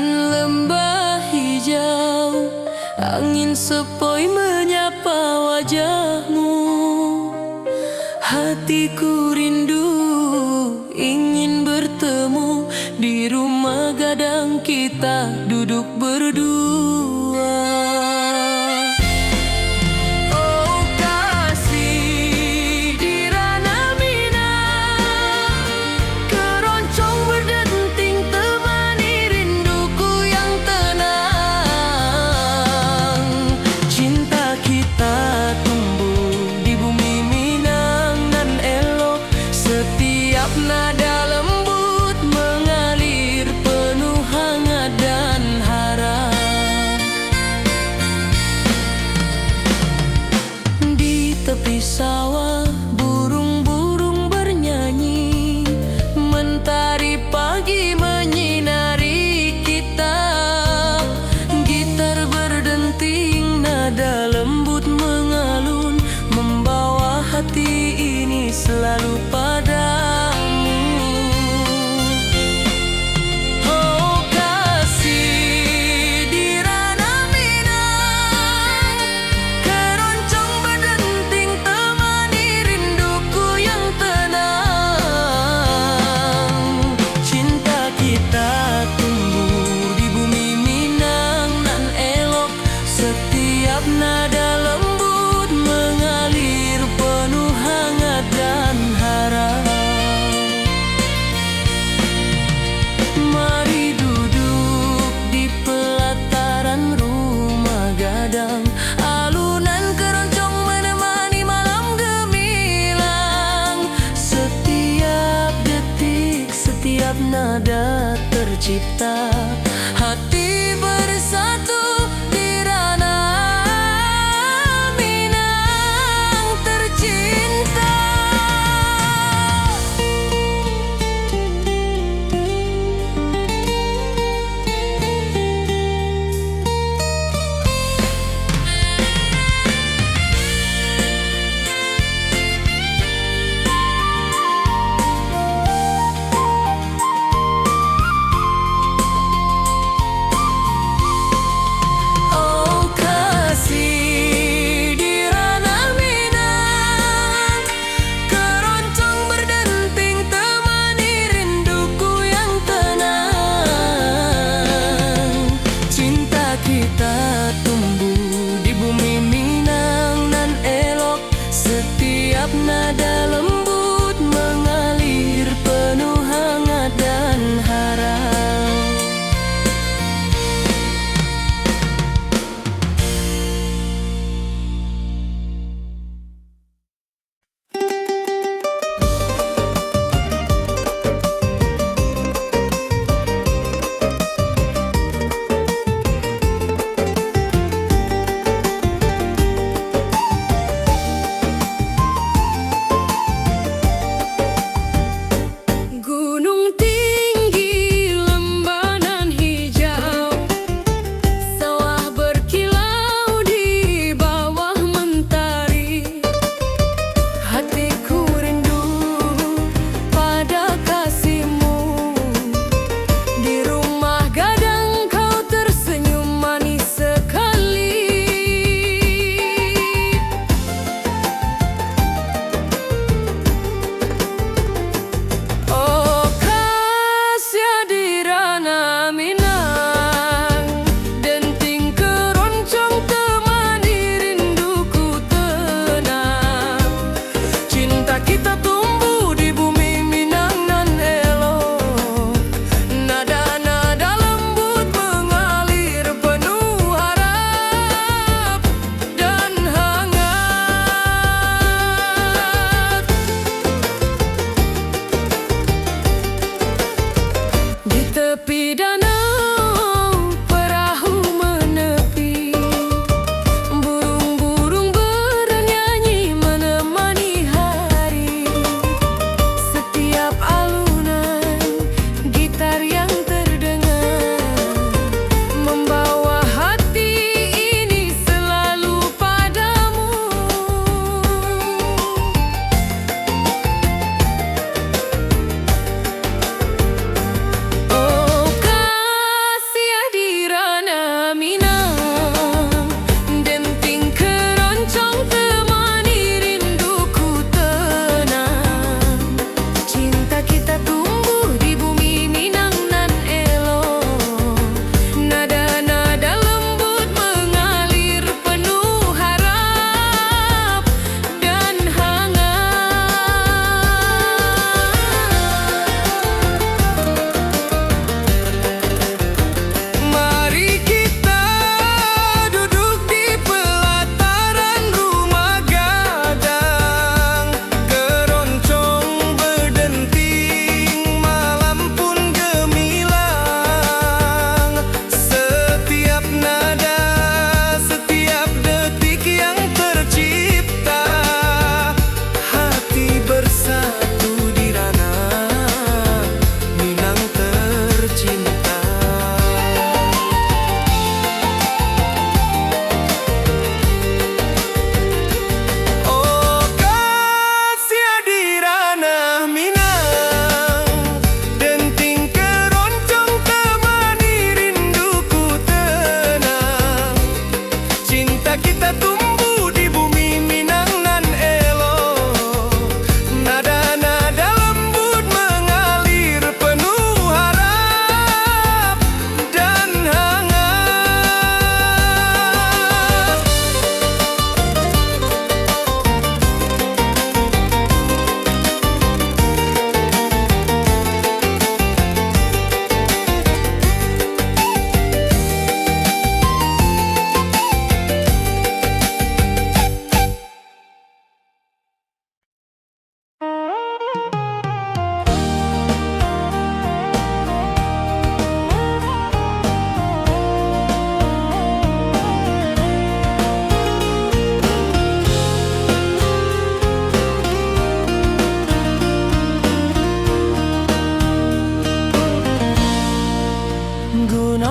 Bagaikan lembah hijau, angin sepoi menyapa wajahmu. Hatiku rindu ingin bertemu di rumah gadang kita duduk berdua. Oh kasih di ranah Minang, keroncong berdenting temani rinduku yang tenang. Cinta kita tumbuh di bumi Minang nan elok, setiap nada lembut mengalir penuh hangat dan harap. Di tepi sawah burung-burung bernyanyi, mentari pagi menyinari kita. Gitar berdenting, nada lembut mengalun, membawa hati ini selalu padamu. Oh kasih di ranah Minang, keroncong berdenting temani rinduku yang tenang. Cinta kita tumbuh di bumi Minang nan elok, setiap nada lembut mengalir penuh hangat dan harap. Mari duduk di pelataran rumah gadang, alunan keroncong menemani malam gemilang. Setiap detik, setiap nada tercipta, hati bersatu di ranah Minang tercinta.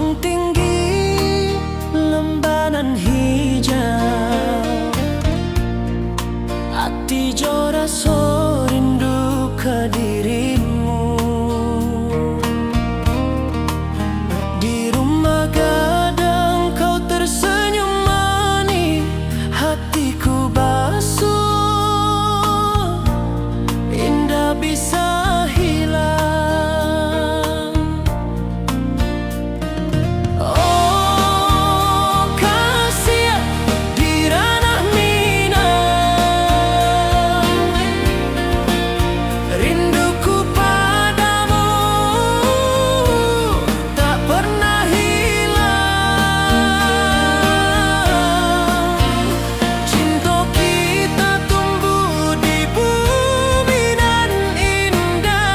Gunung tinggi, lembanan hijau, hati joraso rindu ke dirimu. Di rumah gadang kau tersenyum manis, hatiku basuh, indah bisa hilang. Oh kasih di ranah Minang, rinduku padamu tak pernah hilang. Cinta kita tumbuh di bumi dan indah,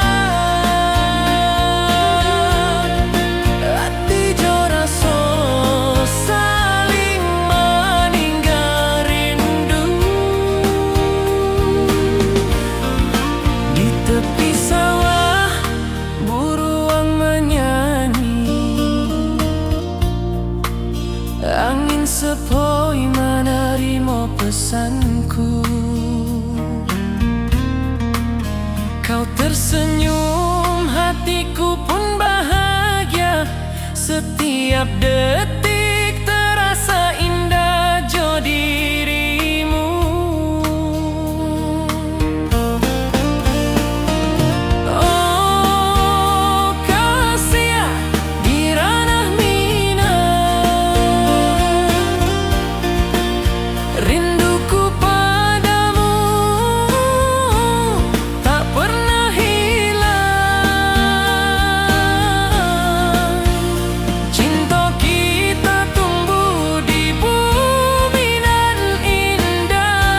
hati joraso saling meninggal rindu. Di tepi sawah buruang menyanyi, angin sepoi menerima pesanku. Kau tersenyum, hatiku pun bahagia. Setiap detik terasa indah jo dirimu. Oh kasih di ranah Minang, rinduku padamu tak pernah hilang. Cinta kita tumbuh di bumi dan indah,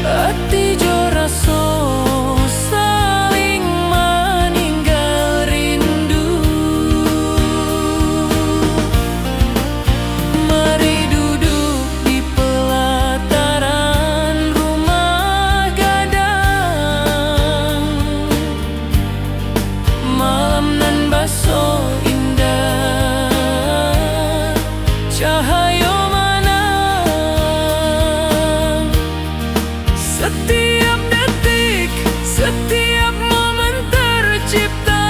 hati joraso saling meninggal rindu. Mari duduk di pelataran rumah gadang, malam nan baso indah, cahaya menang. Setiap detik, setiap momen tercipta,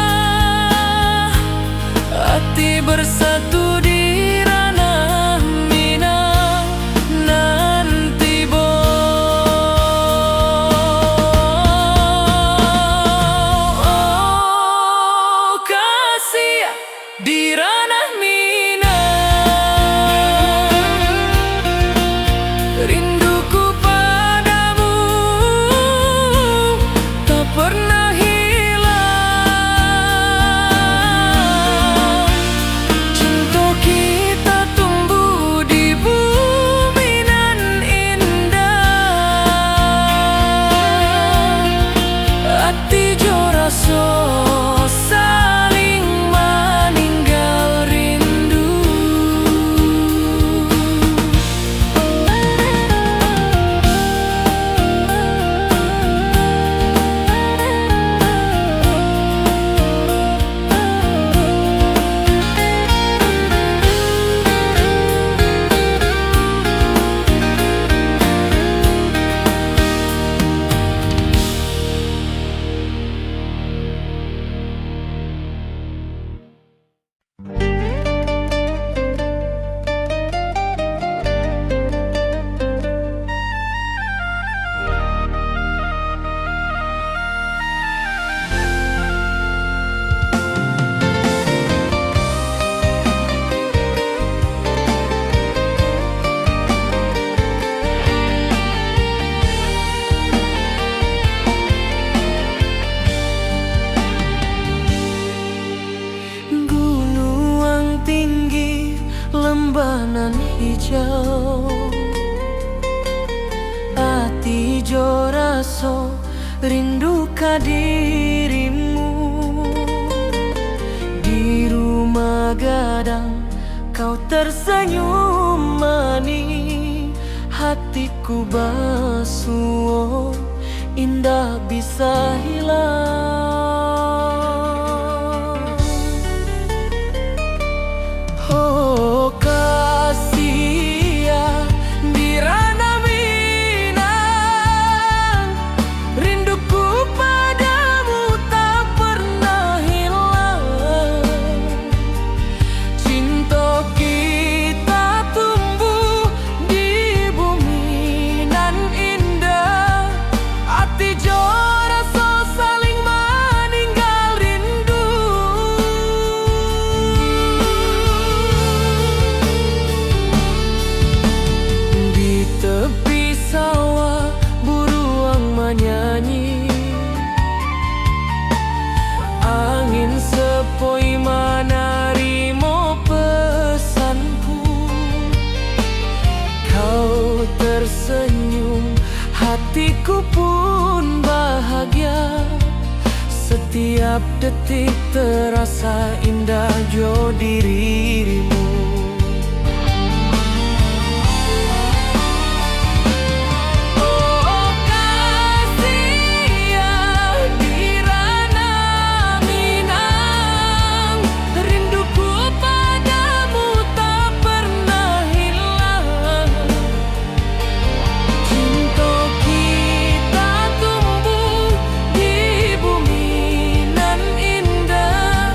hati bersatu di ranah Minang. Nanti oh kasih di ranah Minang, rinduku padamu tak pernah hilang. Cinta kita tumbuh di bumi dan indah, hati joraso saling meninggal rindu. Gunung tinggi, lembanan hijau, hati joraso rindu ka dirimu. Di rumah gadang kau tersenyum manis, hatiku basuh, indah bisa hilang. Setiap detik terasa indah jo dirimu. Oh kasih ya di ranah Minang, rinduku padamu tak pernah hilang. Cinta kita tumbuh di bumi nan indah,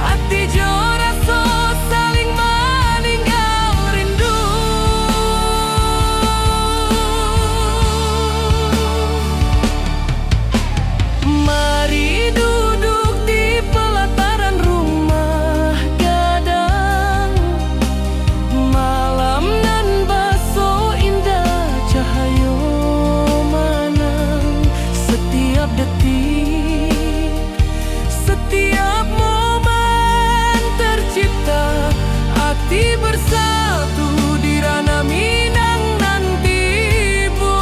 hati jo rasa saling meninggal rindu. Mari duduk di pelataran rumah gadang, malam nan baso indah cahaya manang. Setiap detik, setiap momen tercipta, hati bersatu di ranah Minang nan tiba.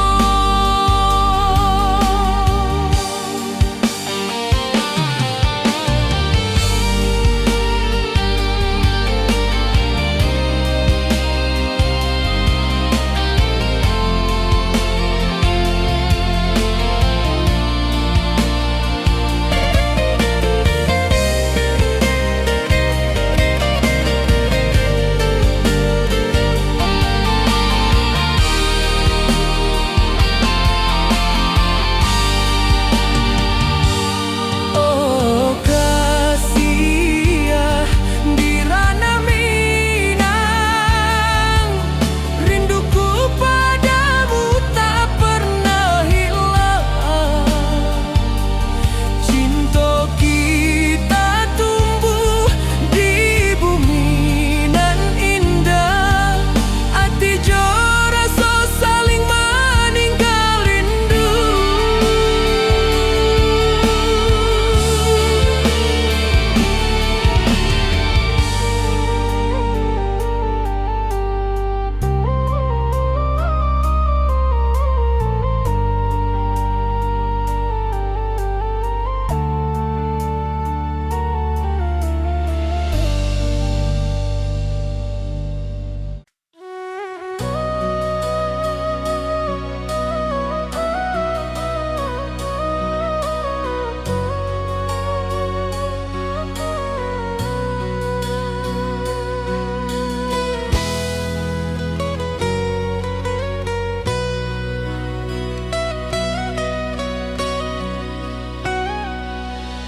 Oh kasih ya di ranah Minang, rinduku padamu tak pernah hilang. Cinta kita tumbuh di bumi nan indah, hati jo rasa saling meninggal rindu.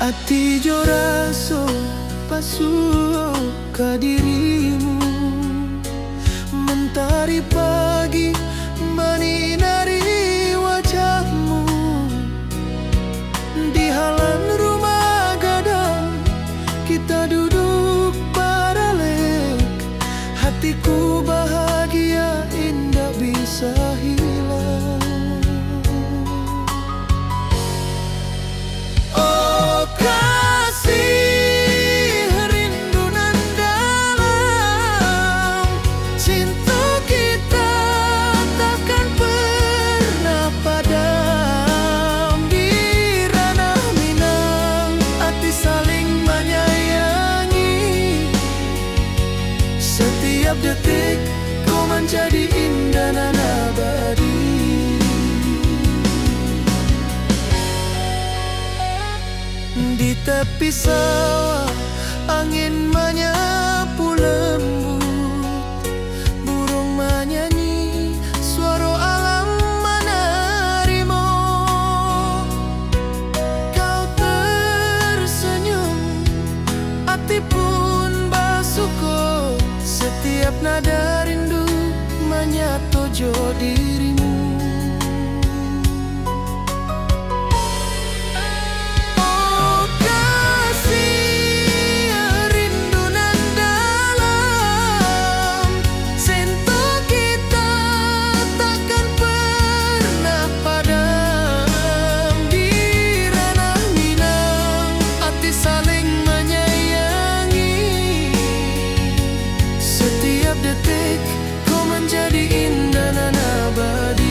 Hati jo rasa pasuh ke dirimu, mentari pagi menyinari wajahmu. Di halaman rumah gadang kita duduk baralek, hatiku bahagia indah bisa hilang. Oh kasih rindu nan dalam, cinta kita takkan pernah padam. Di ranah Minang, hati saling menyayangi. Setiap detik kau menjadi indah nan abadi. Di tepi sawah angin menyapu lembut, burung menyanyi, suara alam menerima. Kau tersenyum, hati pun bersyukur. Setiap nada rindu menyatu jo dirimu. Oh kasih rindu nan dalam, cinta kita takkan pernah padam. Di ranah Minang, hati saling menyayangi. Setiap detik kau menjadi indah nan abadi.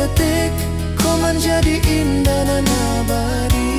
detik kau menjadi indah dan abadi.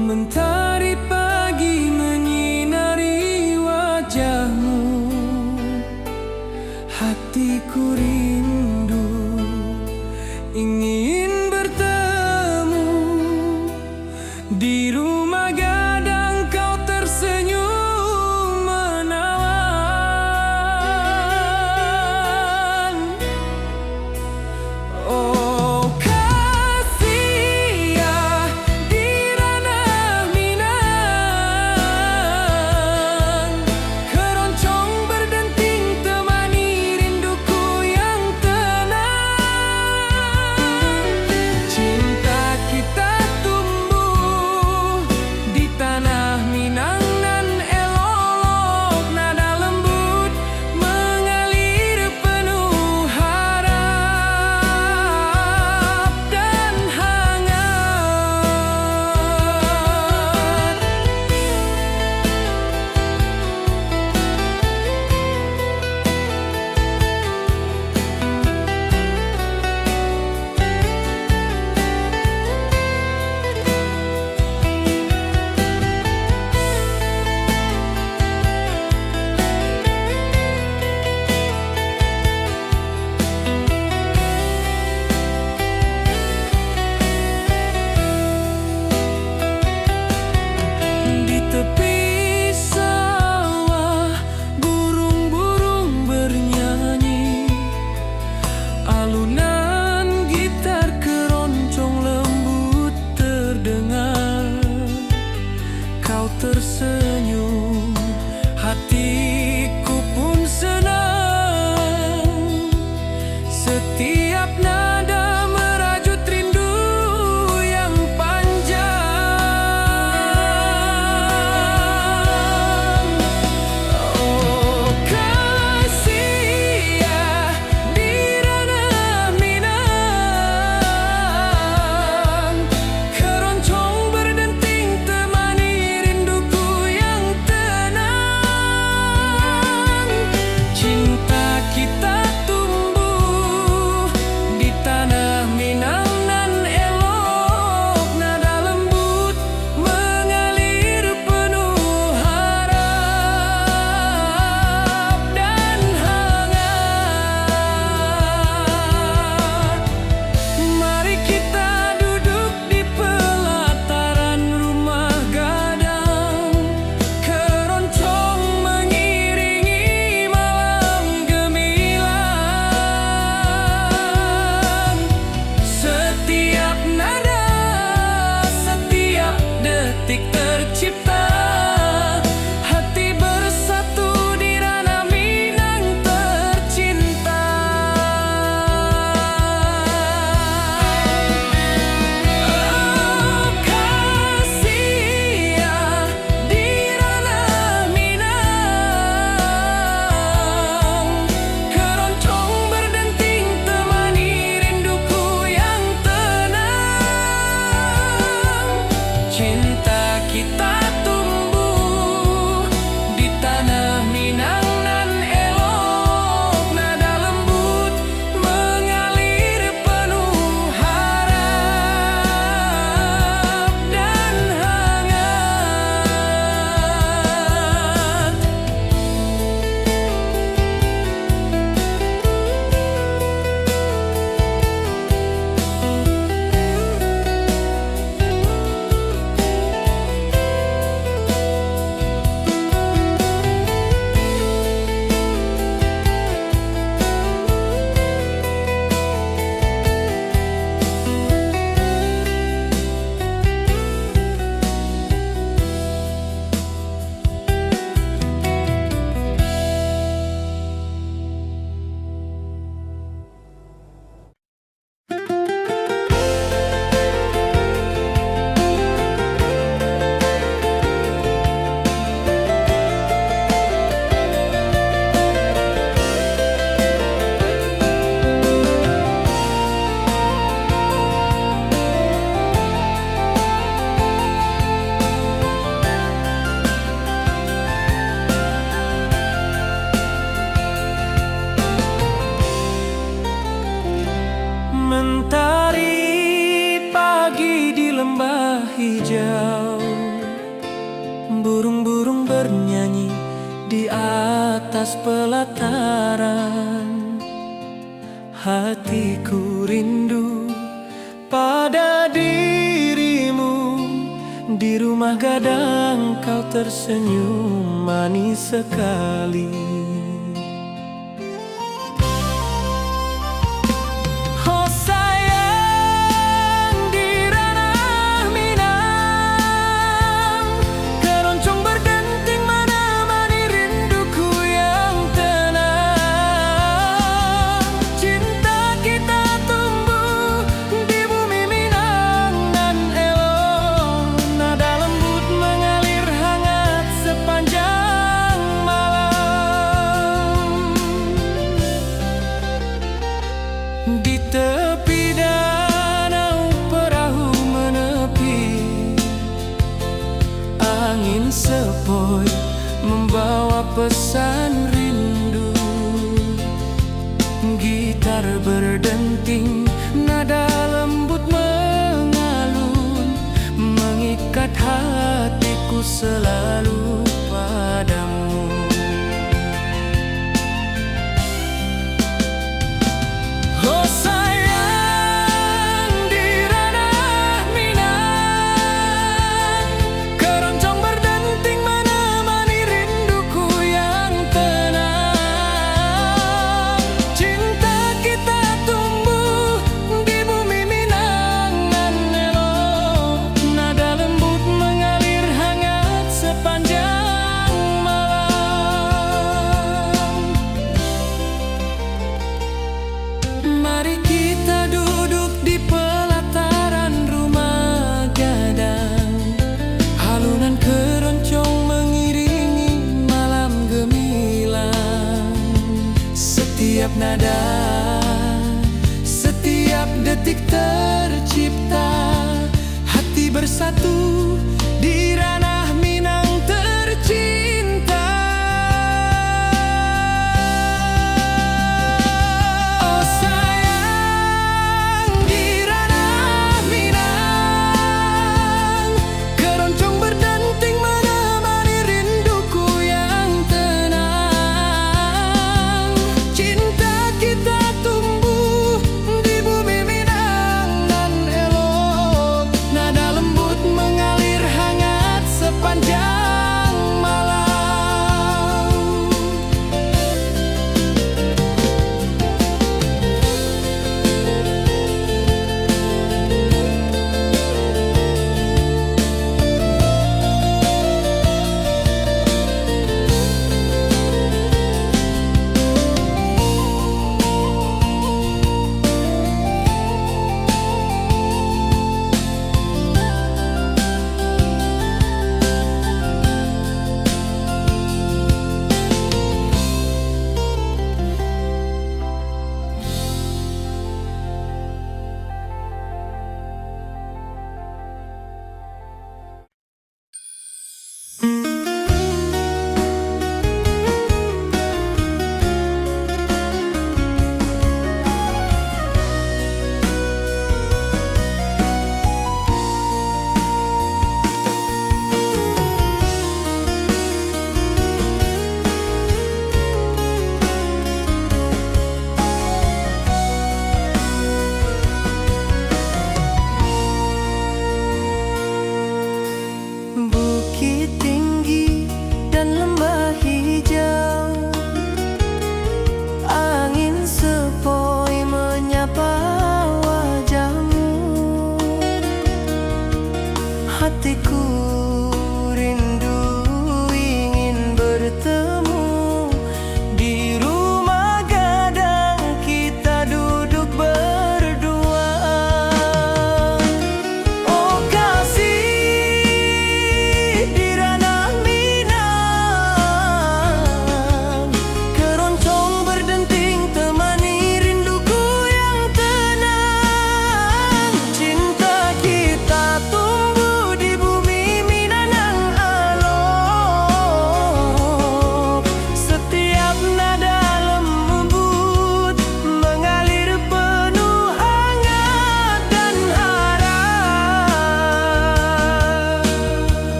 Mentari pagi menyinari wajahmu, hatiku rindu ingin bertemu. Di rumah gadang kau tersenyum menawan. Oh kasih ya di ranah Minang, keroncong berdenting temani rinduku yang tenang. Cinta kita tumbuh di tanah Minang dan elok, nada lembut mengalir penuh harap dan hangat. Di tepi sawah burung-burung bernyanyi, alunan gitar keroncong lembut terdengar. Kau tersenyum, hatiku pun senang. Setiap nada merajut rindu yang panjang. Oh kasih ya di ranah Minang, keroncong berdenting temani rinduku yang tenang. Cinta kita tumbuh di Mentari pagi di lembah hijau, burung-burung bernyanyi di atas pelataran. Hatiku rindu pada dirimu, di rumah gadang kau tersenyum manis sekali. Oh sayang, di ranah Minang, keroncong berdenting menemani rinduku yang tenang. Cinta kita tumbuh di bumi Minang nan elok, nada lembut mengalir hangat sepanjang malam. Di tepi danau perahu menepi, angin sepoi membawa pesan rindu. Gitar berdenting, nada lembut mengalun, mengikat hatiku selalu padamu. Oh sayang, di ranah Minang, keroncong berdenting menemani rinduku yang tenang. Cinta kita tumbuh di bumi Minang nan elok, nada lembut mengalir hangat sepanjang malam. Mari kita duduk di pelataran rumah gadang, alunan keroncong mengiringi malam gemilang. Setiap nada, setiap detik tercipta, hati bersatu di ranah Minang tercinta. Oh sayang, di ranah Minang, keroncong berdenting menemani rinduku yang tenang. Cinta kita tumbuh di bumi Minang nan elok, nada lembut mengalir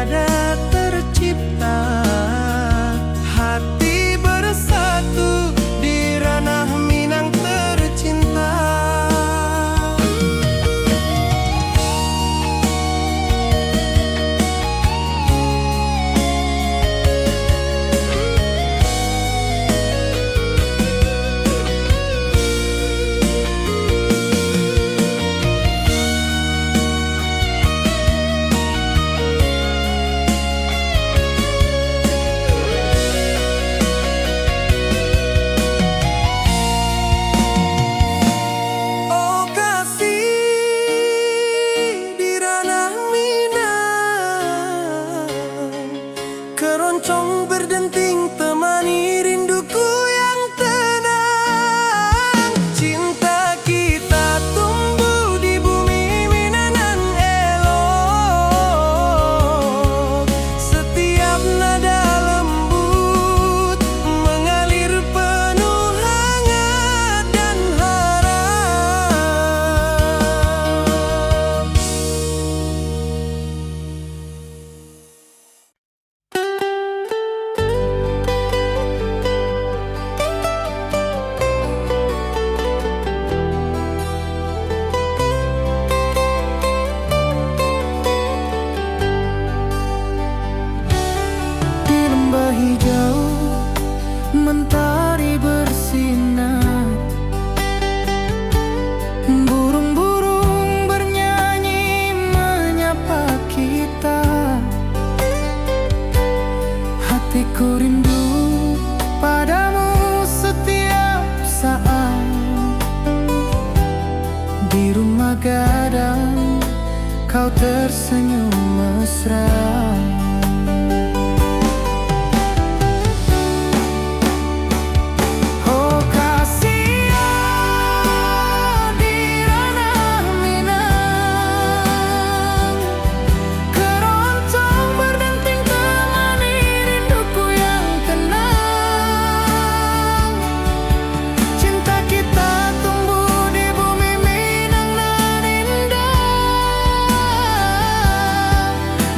nada tercipta. Hati bersatu di ranah Minang tercinta. Oh kasih di ranah Minang, keroncong berdenting temani rinduku yang tenang. Cinta kita tumbuh di bumi Minang elok. Setiap nada lembut mengalir penuh hangat dan harap. Di lembah hijau mentari bersinar, burung-burung bernyanyi menyapa kita. Hatiku rindu padamu setiap saat. Di rumah gadang kau tersenyum mesra. Oh kasih di ranah Minang, keroncong berdenting temani rinduku yang tenang. Cinta kita tumbuh di bumi Minang nan indah.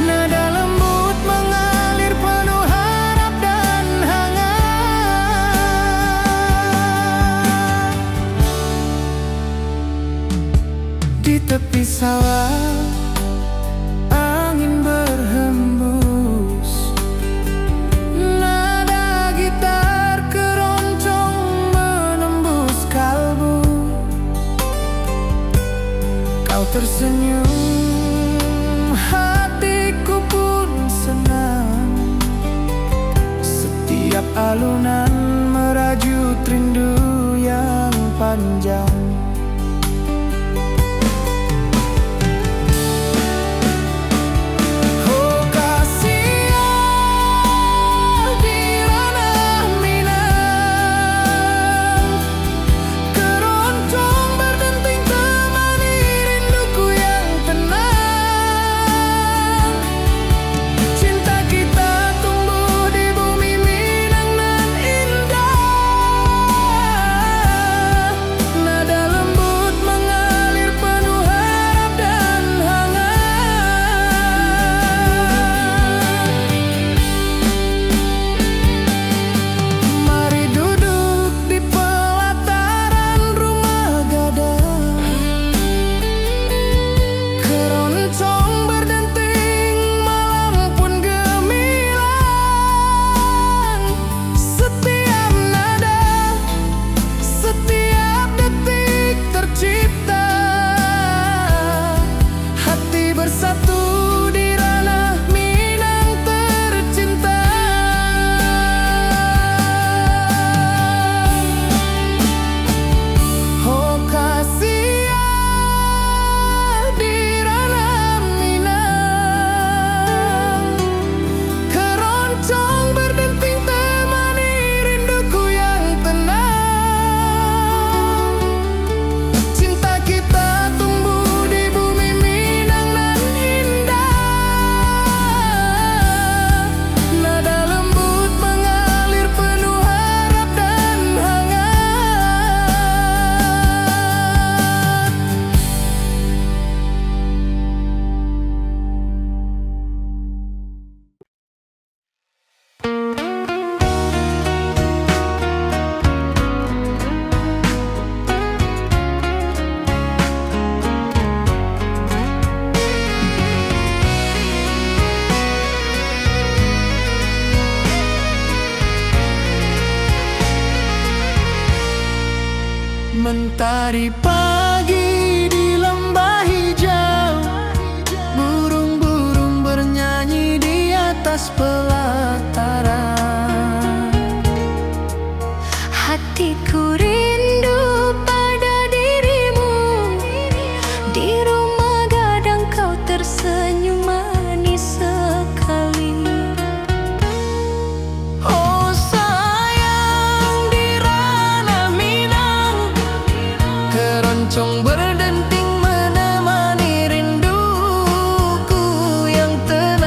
Nada lembut mengalir penuh harap dan hangat. Di tepi sawah angin berhembus, nada gitar keroncong menembus kalbu. Kau tersenyum, hatiku pun senang. Setiap alunan merajut rindu yang panjang. Oh kasih di ranah Minang, keroncong berdenting temani rinduku yang tenang. Cinta kita tumbuh di bumi Minang nan indah. Hari pagi di lembah hijau, burung-burung bernyanyi di atas pelataran. Hatiku rindu pada dirimu, di rumah gadang kau tersenyum manis sekali. Oh sayang, di ranah Minang, keroncong berdenting menemani rinduku yang tenang.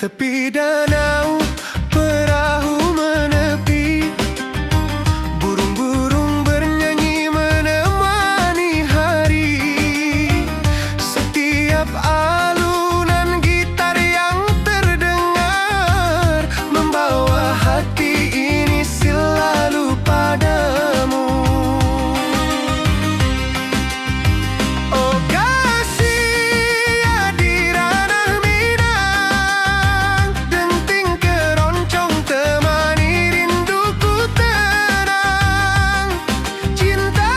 tepi danau perahu menepi, burung-burung bernyanyi menemani hari. Setiap alunan gitar yang terdengar membawa hati ini selalu padamu. Oh kasih di ranah Minang, denting keroncong temani rinduku tenang. Cinta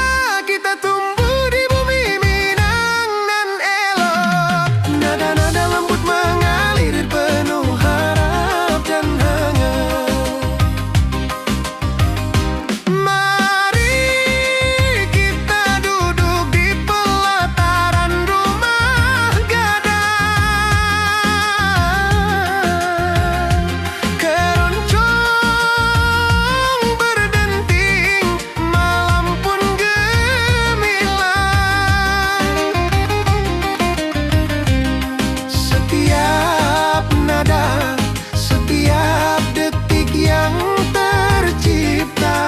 kita tumbuh di bumi Minang nan elok, nada-nada lembut mengalir penuh harap dan hangat. Mari kita duduk di pelataran rumah gadang. Keroncong berdenting, malam pun gemilang. Setiap nada, setiap detik yang tercipta,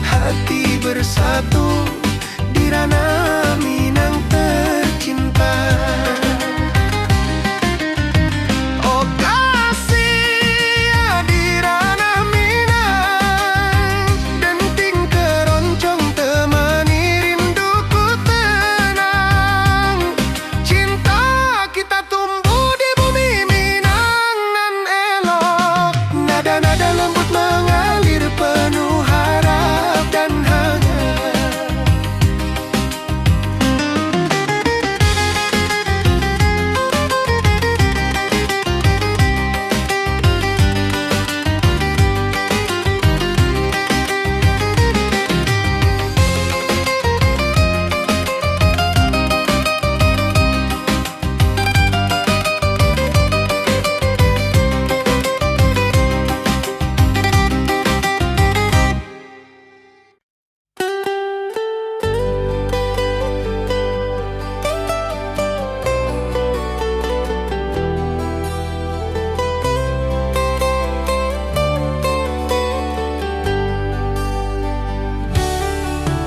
hati bersatu di ranah Minang tercinta. Oh kasih di ranah Minang, denting keroncong temani rinduku tenang. Cinta kita tumbuh di bumi Minang nan elok, nada-nada lembut mengalir penuh harap dan hangat.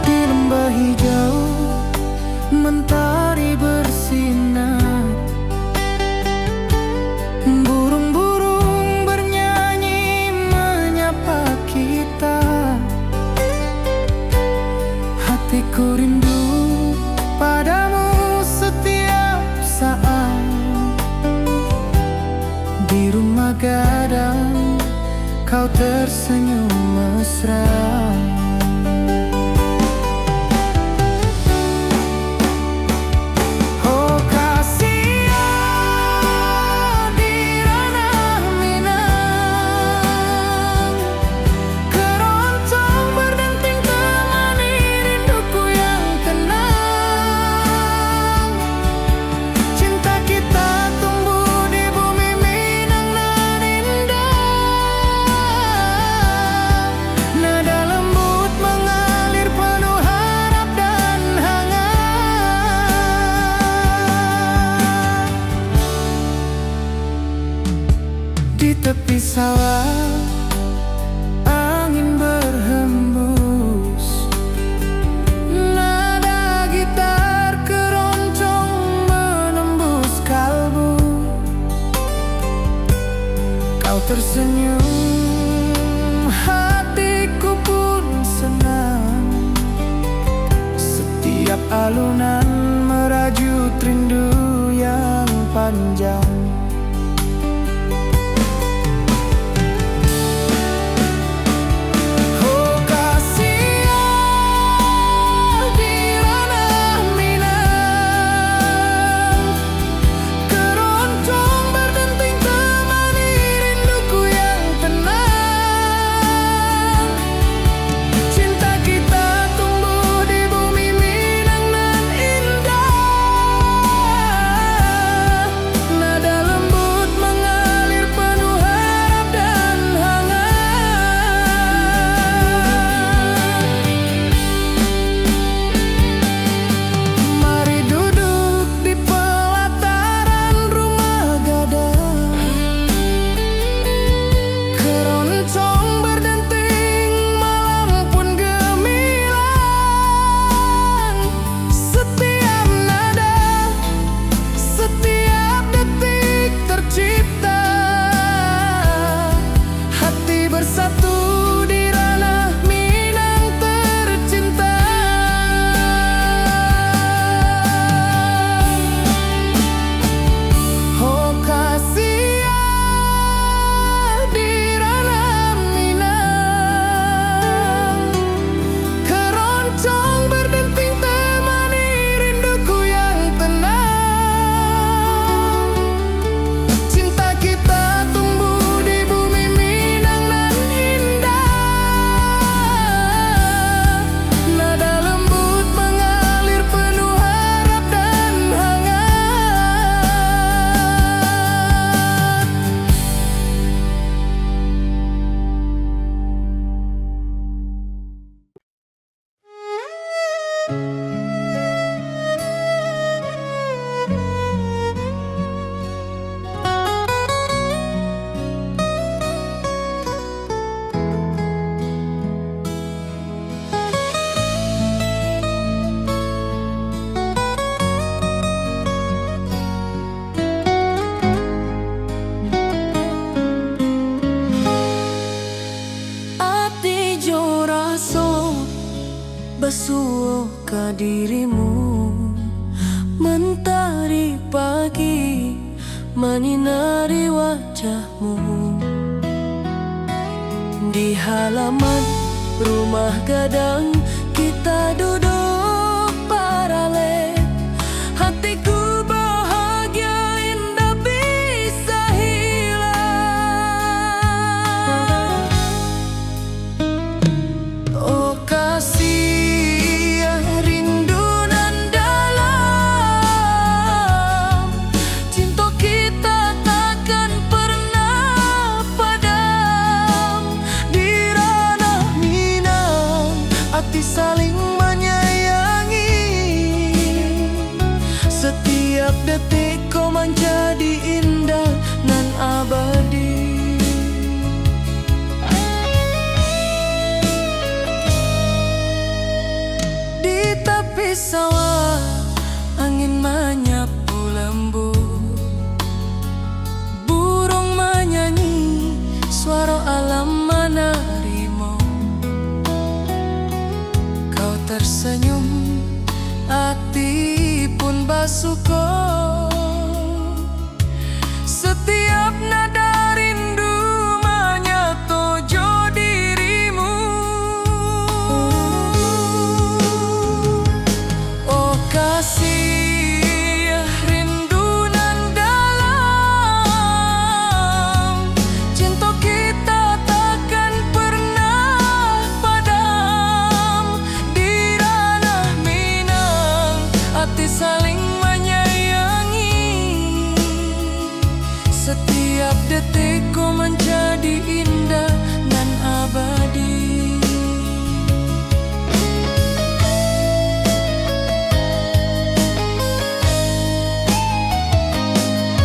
Di lembah hijau mentari bersinar, burung-burung bernyanyi menyapa kita. Hatiku rindu padamu setiap saat. Di rumah gadang kau tersenyum mesra. Oh kasih di ranah Minang, keroncong berdenting temani rinduku yang tenang. Cinta kita tumbuh di bumi Minang nan indah, nada lembut mengalir penuh harap dan hangat. Di tepi sawah angin berhembus, nada gitar keroncong menembus kalbu. Kau tersenyum, hatiku pun senang. Setiap alunan merajut rindu yang panjang. Oh kasih di ranah Minang, keroncong berdenting temani rinduku yang tenang. Cinta kita tumbuh di bumi Minang nan indah, nada setiap detik tercipta, hati bersatu di ranah Minang tercinta. Oh Kasia di ranah Minang, keroncong berdenting temani rinduku yang tenang. Cinta kita tumbuh di bumi Minang nan indah, nada lembut mengalir penuh harap dan hangat. Ati jo raso basuh ka dirimu, mentari pagi menyinari wajahmu. Di halaman rumah gadang kita duduk paralel, hatiku bahagia indah bisa hilang. Oh kasih rindu nan dalam, cinta kita takkan pernah padam. Di ranah Minang hati saling menyayangi, setiap detik kau menjadi indah nan abadi. Di tepi sawah angin menyapu lembut, burung menyanyi suara alam menarimu. Kau tersenyum, hati pun bersyukur. Setiap nada rindu menyatu jo dirimu. Oh kasih rindu nan dalam, cinta kita takkan pernah padam. Di ranah Minang hati saling menyayangi, setiap detik kau menjadi indah nan abadi.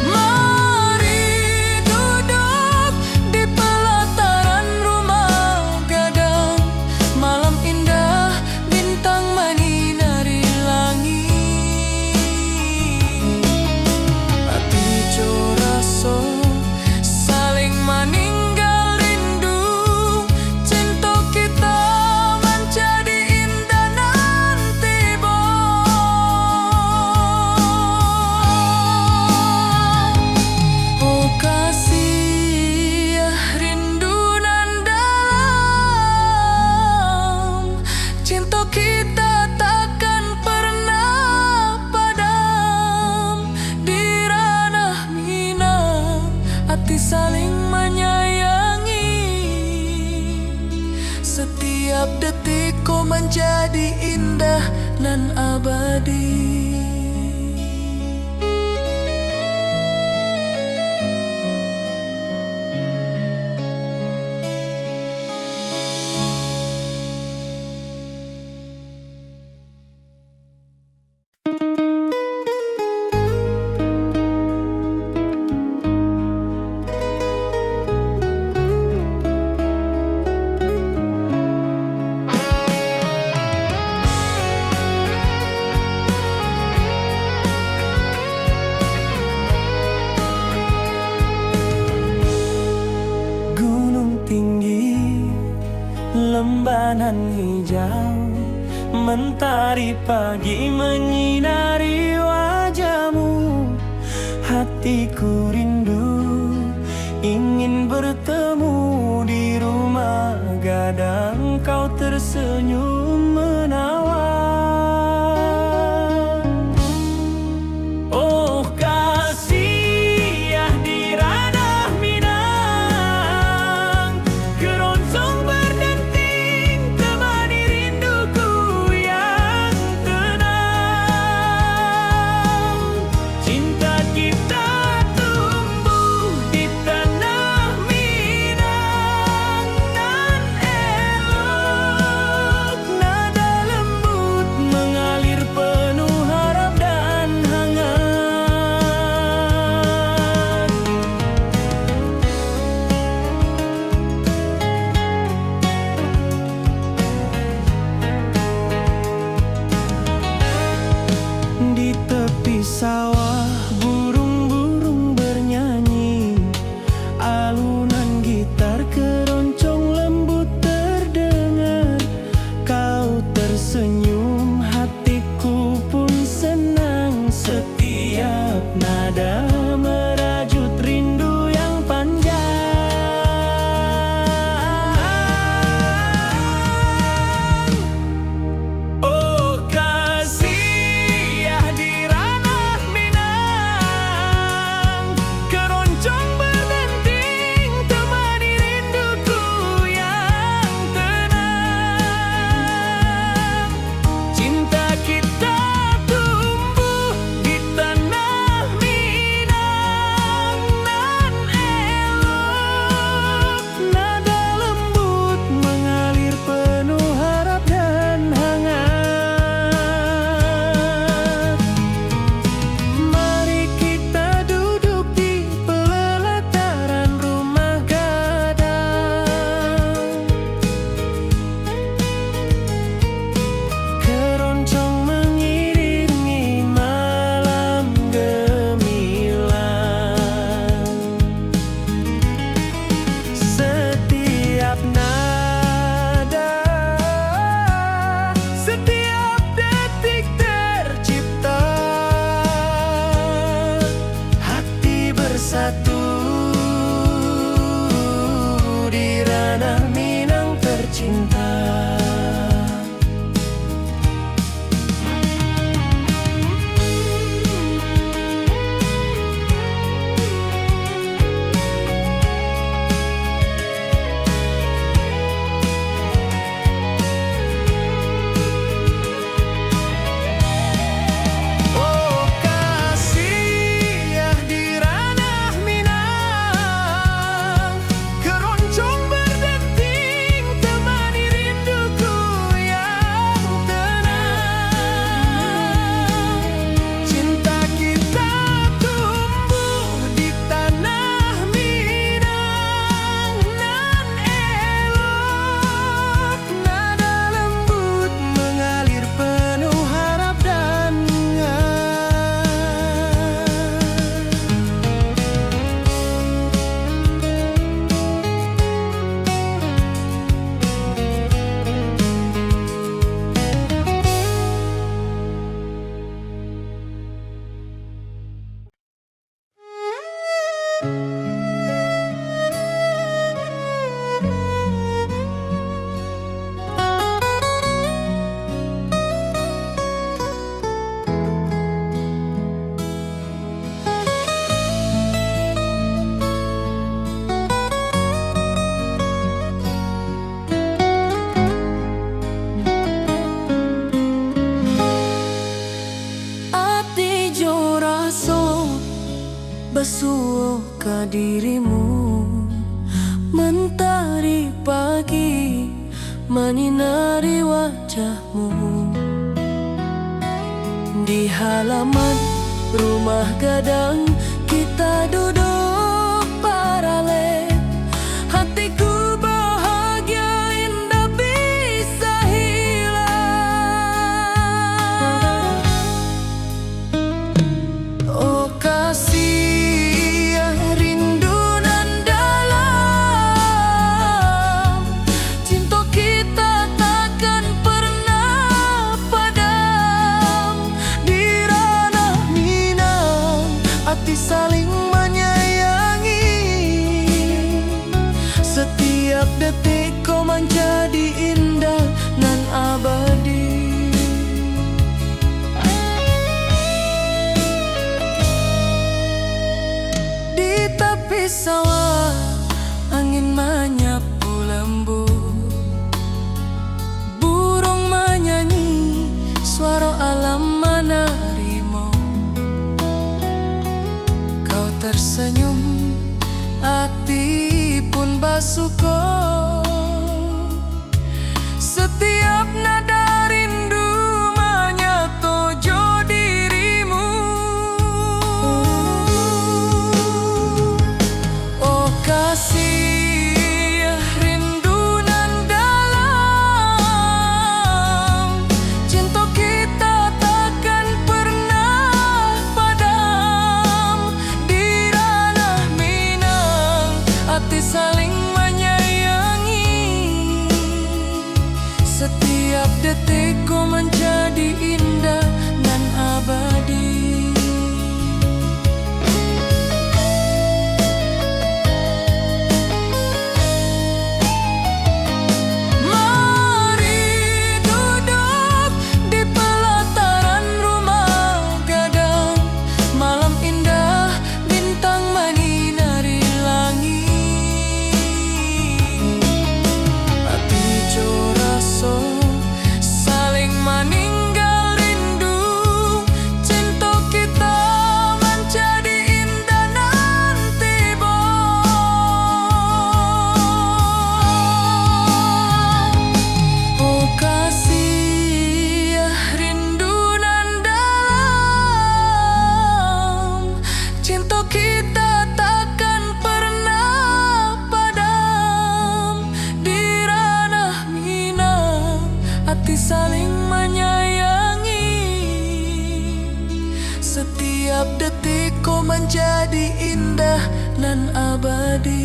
Mari duduk di pelataran rumah gadang, malam indah bintang menyinari langit. Hati jo raso saling meninggal di Alun-alun hijau, mentari pagi menyinari wajahmu. Hatiku rindu ingin bertemu di rumah gadang, kau tersenyum menawan. Oh kasih ya di ranah Minang, keroncong berdenting temani rinduku yang tenang. Cinta kita tumbuh di tanah Minang, nan elok nada lembut mengalir penuh harap dan hangat. Di tepi sawah burung-burung bernyanyi, alunan gitar keroncong lembut terdengar. Kau tersenyum, hatiku pun senang. Setiap nada merajut rindu yang panjang. Oh kasih ya di ranah Minang, keroncong berdenting temani rinduku yang tenang. Cinta kita tumbuh di tanah Minang, nan elok nada lembut mengalir penuh harap dan hangat. Mari kita duduk di pelataran rumah gadang, keroncong mengiringi malam gemilang. Setiap nada, setiap detik tercipta, hati bersatu di ranah Minang tercinta. Oh kasih ya di ranah Minang, keroncong berdenting temani rinduku yang tenang. Cinta kita tumbuh di tanah Minang, nan elok nada lembut mengalir penuh harap dan ati jo raso basuh ke dirimu. Mentari pagi menyinari wajahmu. Di halaman rumah gadang kita duduk paralel. Hatiku bahagia indah bisa hilang. Oh kasih ya rindu nan dalam, cinta kita tak saling menyayangi. Setiap detik kau menjadi indah nan abadi. Di tepi sawah angin menyapu lembut, burung menyanyi, suara alam menerimu. Kau tersenyum, hati pun bersyukur. Setiap nada rindu menyatu dirimu. Oh kasih rindu nan dalam, cinta kita takkan pernah padam. Di ranah Minang hati saling menyayangi. Setiap detik kau menjadi indah dan abadi. Mari duduk di pelataran rumah gadang, malam indah bintang menyinari langit. Hati joraso saling meninggal rindu, cinta kita menjadi indah nanti bo. Oh kasih rindu nan dalam, cinta kita takkan pernah padam. Di ranah Minang hati saling menyayangi. Setiap detik kau menjadi indah nan abadi.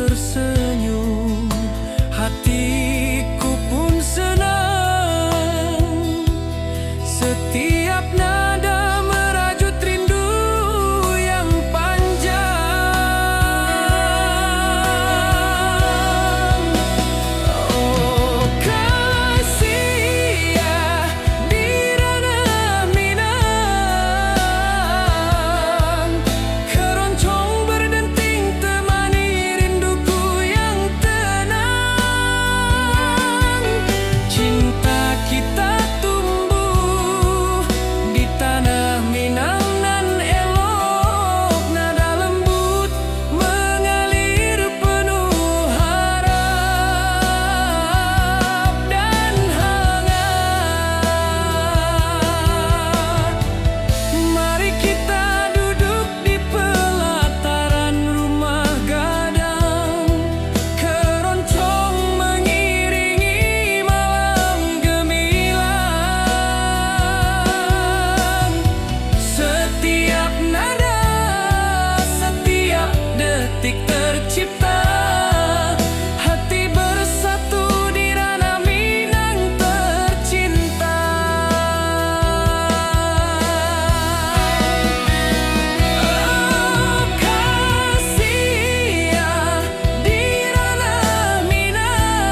tersenyum, hatiku pun senang. Setiap nada merajut rindu yang panjang. Oh kasih ya di ranah Minang, keroncong berdenting temani rinduku yang tenang. Cinta kita tumbuh di tanah Minang nan elok, nada lembut mengalir penuh harap dan hangat. Mari kita duduk di pelataran rumah gadang, keroncong mengiringi malam gemilang. Setiap nada, setiap detik tercipta, hati bersatu di ranah Minang tercinta. Oh kasih ya di ranah Minang,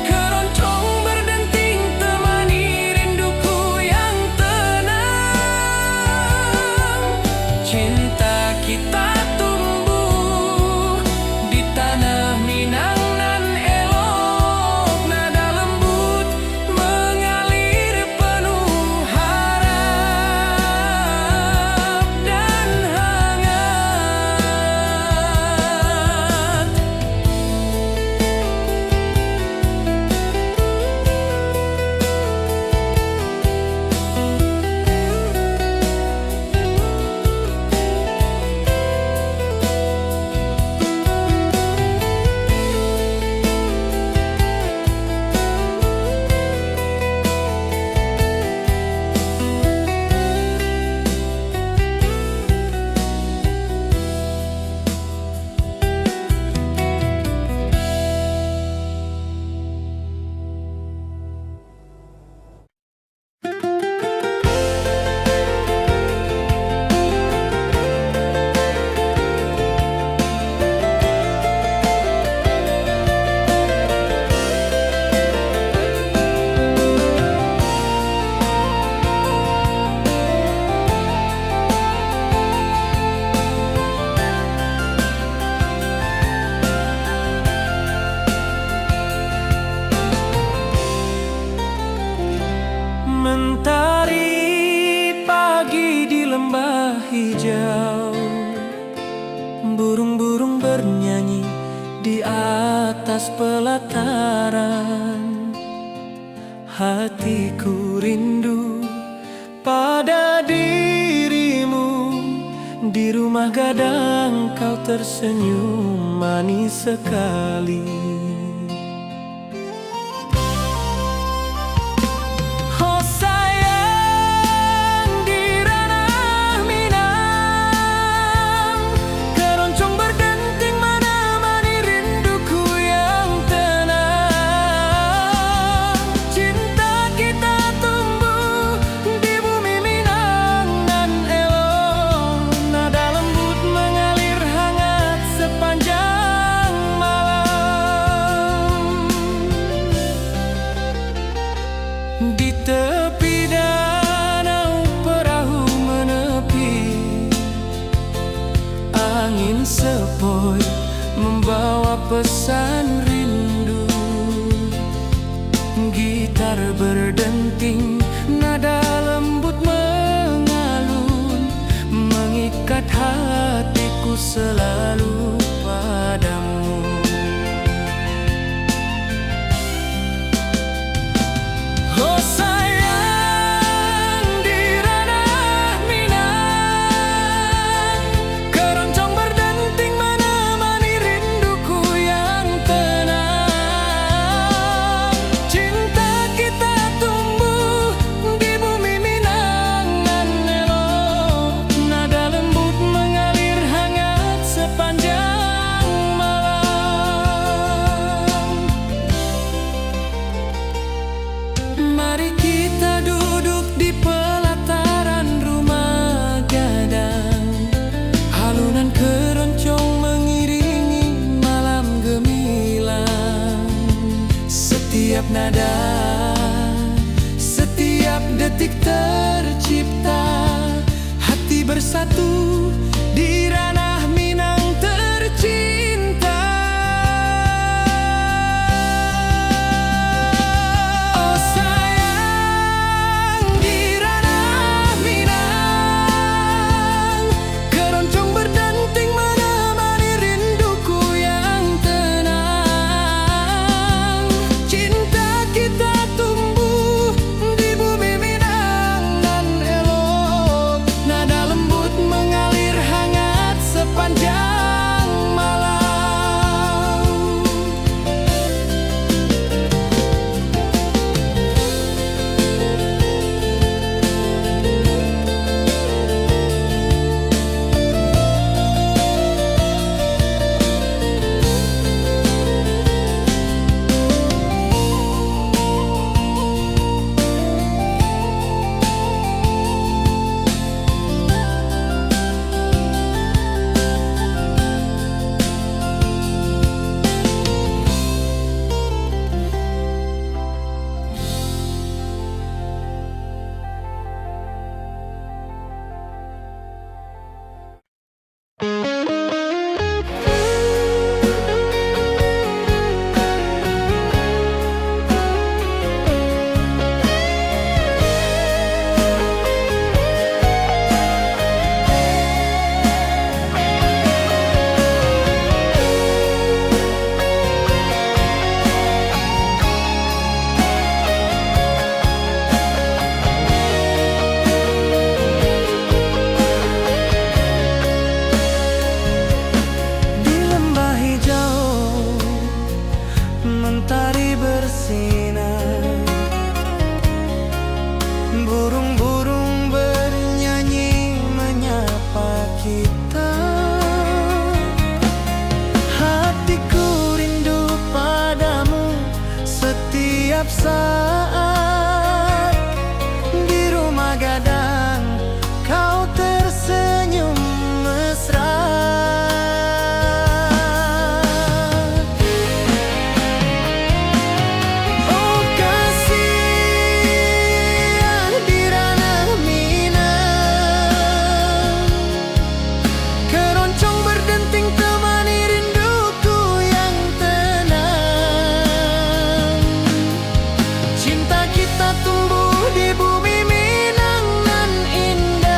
keroncong berdenting temani rinduku yang tenang. Cinta kita tumbuh di tanah Minang nan elok, nada lembut mengalir penuh harap dan hangat. Mentari pagi di lembah hijau, burung-burung bernyanyi di atas pelataran. Hatiku rindu pada dirimu, di rumah gadang kau tersenyum manis sekali. Oh sayang di ranah Minang, keroncong berdenting menemani rinduku yang tenang. Cinta kita tumbuh di bumi Minang nan elok, nada lembut mengalir hangat sepanjang malam. Di tepi danau perahu menepi, angin sepoi membawa pesan rindu. Gitar berdenting, nada lembut mengalun, mengikat hatiku selalu padamu. Oh sayang di ranah Minang, keroncong berdenting menemani rinduku yang tenang. Cinta kita tumbuh di bumi Minang nan elok, nada lembut mengalir hangat sepanjang nada. Setiap detik tercipta, hati bersatu di ranah Minang tercinta. Oh sayang, di ranah Minang, keroncong berdenting menemani rinduku yang tenang. Cinta kita tumbuh di bumi Minang nan elok, nada lembut mengalir hangat sepanjang malam. Di lembah hijau mentari bersinar, burung-burung bernyanyi menyapa kita. Hatiku rindu padamu setiap saat. Di rumah gadang kau tersenyum mesra. Oh kasih di ranah Minang, keroncong berdenting temani rinduku yang tenang. Cinta kita tumbuh di bumi Minang nan indah,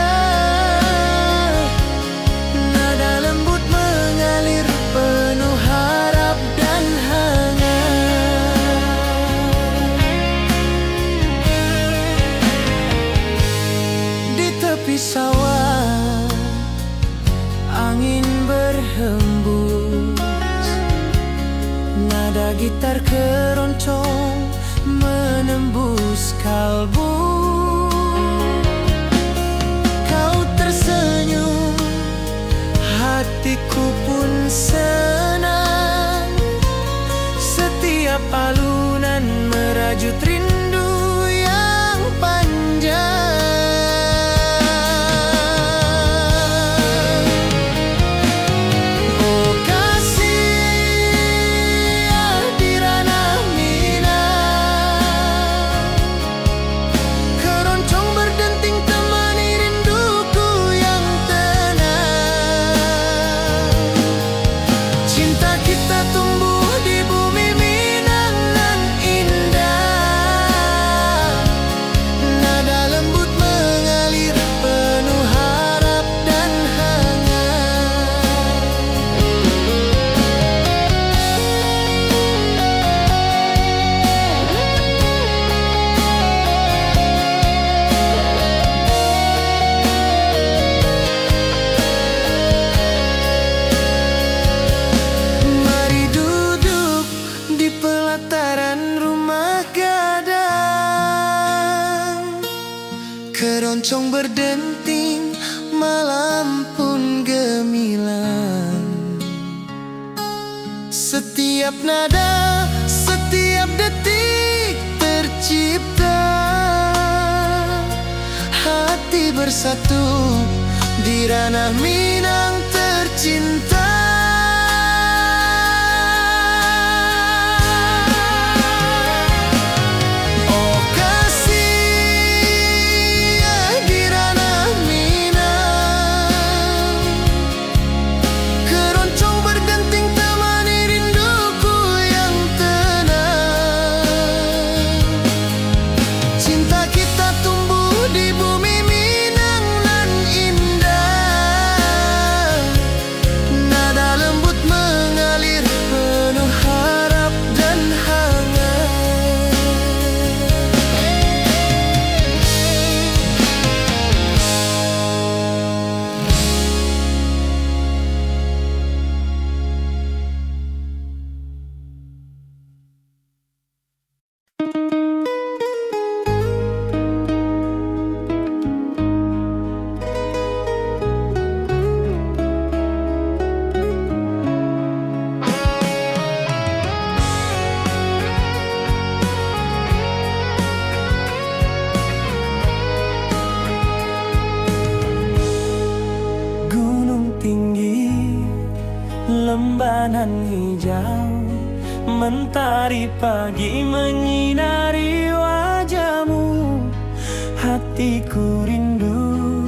nada lembut mengalir penuh harap dan hangat. Di tepi sawah angin berhembus, nada gitar keroncong menembus kalbu. Kau tersenyum, hatiku pun senang. Setiap alunan merajut rindu yang panjang. Oh kasih di ranah Minang, keroncong berdenting temani rinduku yang tenang. Cinta kita tumbuh di bumi Minang nan indah, nada lembut mengalir penuh harap dan hangat. Mari duduk di pelataran rumah gadang, keroncong berdenting malam pun gemilang. Setiap nada, setiap detik tercipta, hati bersatu di ranah Minang tercinta. lembanan hijau, mentari pagi menyinari wajahmu. Hatiku rindu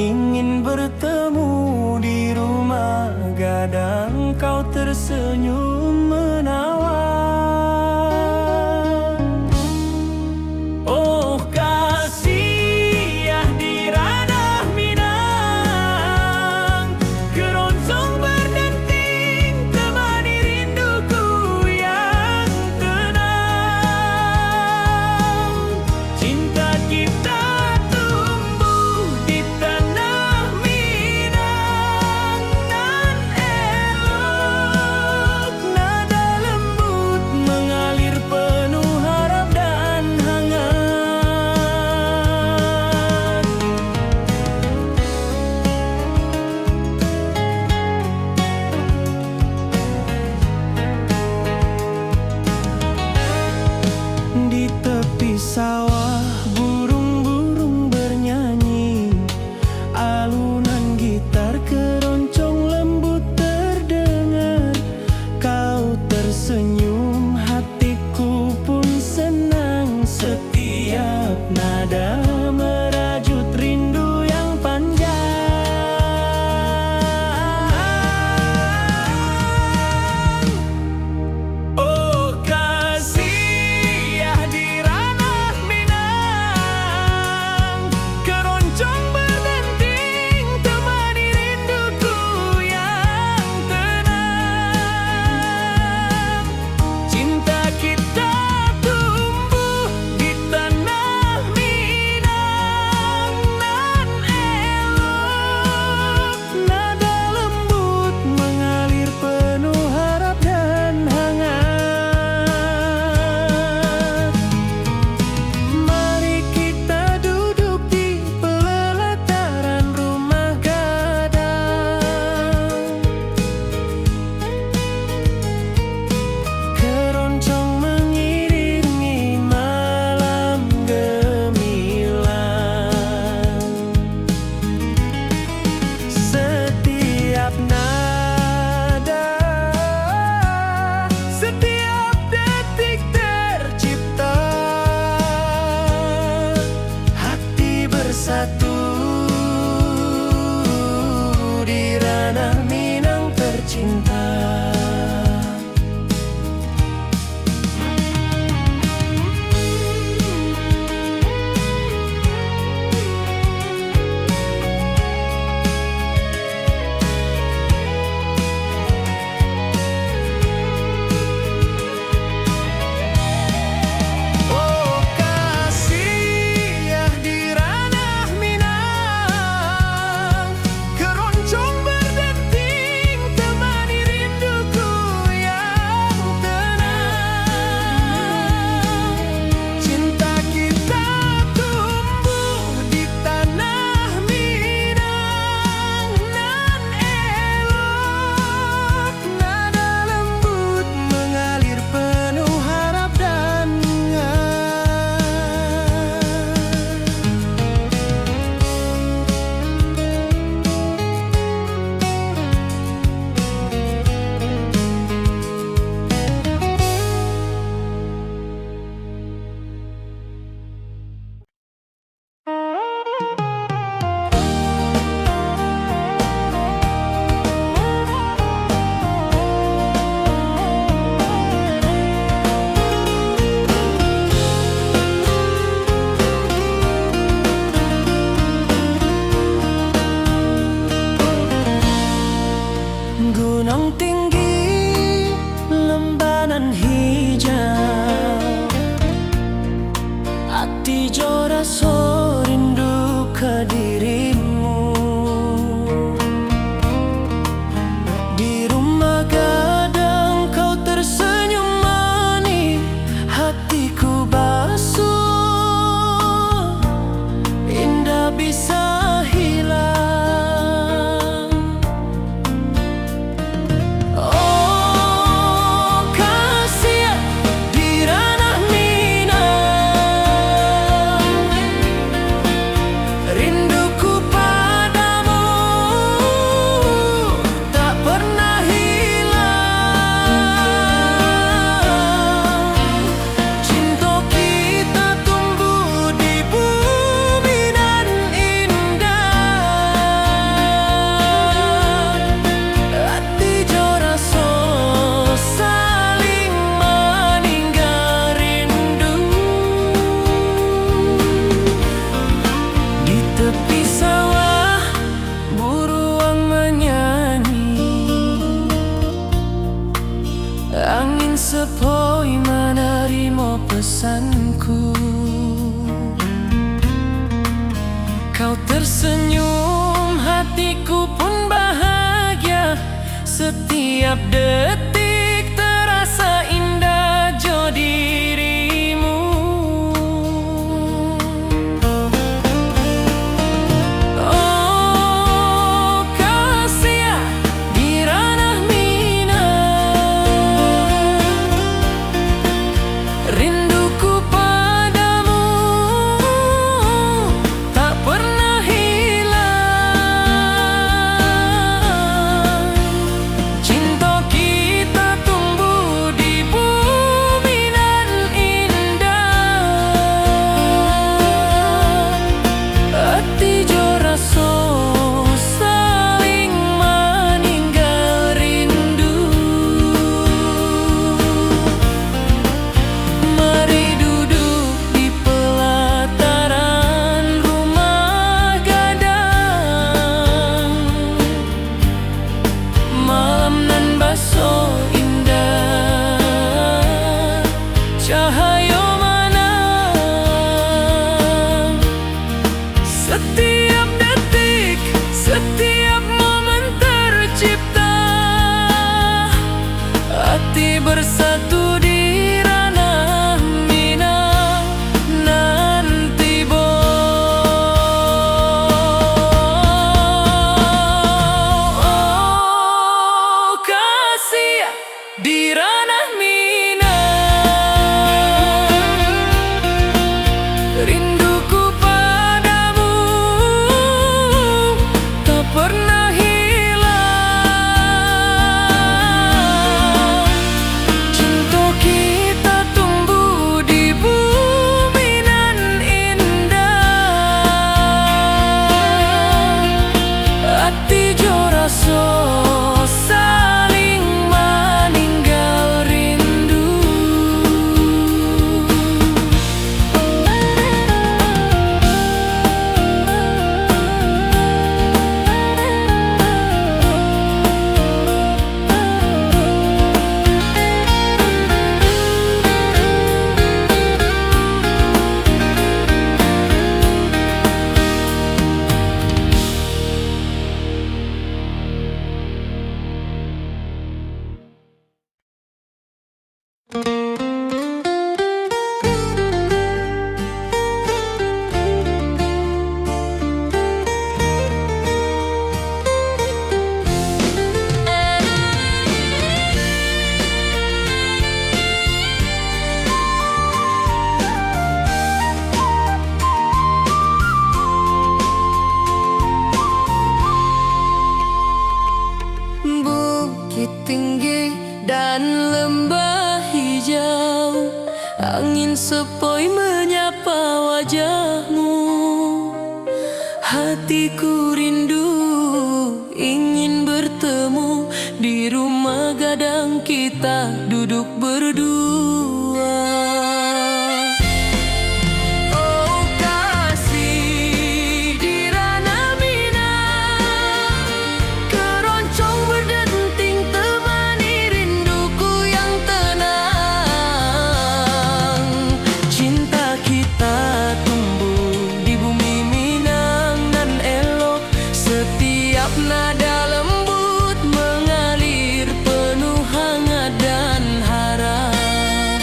ingin bertemu di rumah gadang, kau tersenyum menawan. Oh kasih ya di ranah Minang, keroncong berdenting temani rinduku yang tenang. Cinta kita tumbuh di tanah Minang, nan elok, nada lembut mengalir penuh harap dan hangat. Di tepi sawah burung-burung bernyanyi, alunan gitar keroncong lembut terdengar. Kau tersenyum, hatiku pun senang. Setiap nada merajut rindu yang panjang. Oh kasih ya di ranah Minang, keroncong berdenting temani rinduku yang tenang. Cinta kita tumbuh di tanah Minang, nan elok, nada lembut mengalir penuh harap dan hangat. Mari kita duduk di pelataran rumah gadang, keroncong mengiringi malam gemilang. Setiap nada, setiap detik tercipta, hati bersatu di ranah Minang tercinta. Oh kasih ya di ranah Minang, keroncong berdenting temani rinduku yang tenang. Cinta kita tumbuh di tanah Minang, nan elok, nada lembut mengalir penuh harap dan gunung tinggi, lembanan hijau, hati jora so rindu ke dirimu. Di rumah gadang kau tersenyum manis, hatiku basuh, indah bisa hilang. Oh kasih sepoi menerima pesanku. Kau tersenyum, hatiku pun bahagia. Setiap detik terasa indah jo dirimu. Oh kasih di ranah minang, rinduku padamu tak pernah hilang. Cinta kita tumbuh di bumi nan indah. Hati jo rasa saling meninggal rindu. Mari duduk di pelataran rumah gadang. Malam nan baso indah, cahaya mana. Setiap detik, setiap momen tercipta. Hati bersatu di ranah minang nanti bo. Oh kasih di ranah minang, rinduku padamu tak pernah hilang. Cinta kita tumbuh di bumi nan indah. Hati jo rasa saling meninggal rindu. Bukit tinggi dan lembah hijau, angin sepoi menyapa wajahmu. Hatiku rindu ingin bertemu di rumah gadang kita duduk berdua. Oh kasih di ranah minang, keroncong berdenting temani rinduku yang tenang. Cinta kita tumbuh di bumi minang nan elok. Setiap nada lembut mengalir penuh hangat dan harap.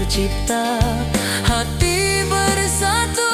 tercipta, hati bersatu